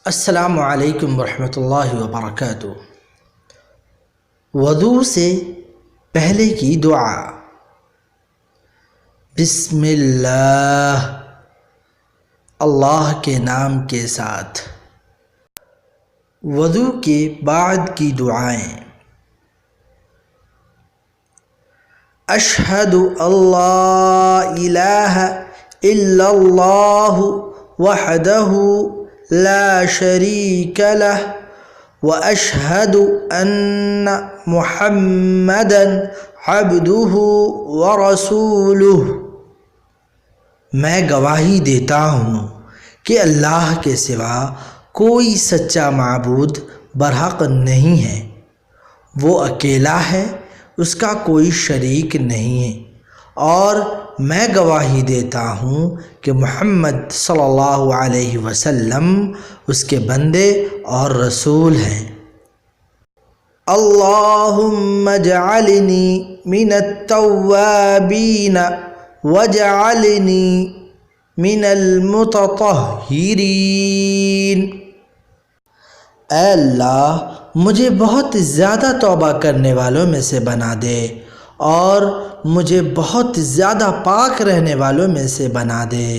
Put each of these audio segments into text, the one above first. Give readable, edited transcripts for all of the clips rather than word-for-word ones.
السلام علیکم ورحمۃ اللہ وبرکاتہ۔ وضو سے پہلے کی دعا۔ بسم اللہ، اللہ کے نام کے ساتھ۔ وضو کے بعد کی دعائیں۔ اشہد اللہ الہ الا اللہ وحدہ لا شریک لہ واشہد ان محمدا عبدہ ورسولہ۔ میں گواہی دیتا ہوں کہ اللہ کے سوا کوئی سچا معبود برحق نہیں ہے، وہ اکیلا ہے، اس کا کوئی شریک نہیں ہے، اور میں گواہی دیتا ہوں کہ محمد صلی اللہ علیہ وسلم اس کے بندے اور رسول ہیں۔ اللہم اجعلنی من التوابین واجعلنی من المتطہرین۔ اے اللہ، مجھے بہت زیادہ توبہ کرنے والوں میں سے بنا دے اور مجھے بہت زیادہ پاک رہنے والوں میں سے بنا دے۔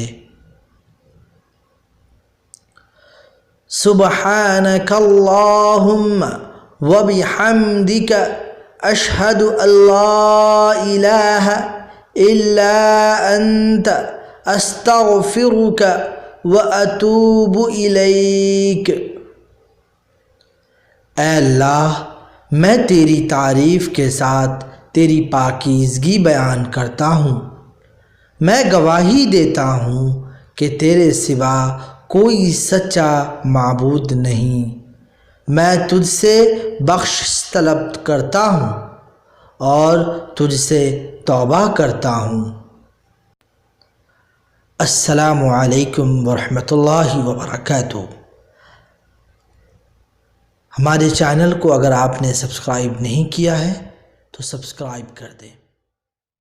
سبحانک اللہم وبحمدک اشہد ان لا الہ الا انت استغفرک واتوب الیک۔ اے اللہ، میں تیری تعریف کے ساتھ تیری پاکیزگی بیان کرتا ہوں۔ میں گواہی دیتا ہوں کہ تیرے سوا کوئی سچا معبود نہیں۔ میں تجھ سے بخشش طلب کرتا ہوں اور تجھ سے توبہ کرتا ہوں۔ السلام علیکم ورحمۃ اللہ وبرکاتہ۔ ہمارے چینل کو اگر آپ نے سبسکرائب نہیں کیا ہے تو سبسکرائب کر دیں۔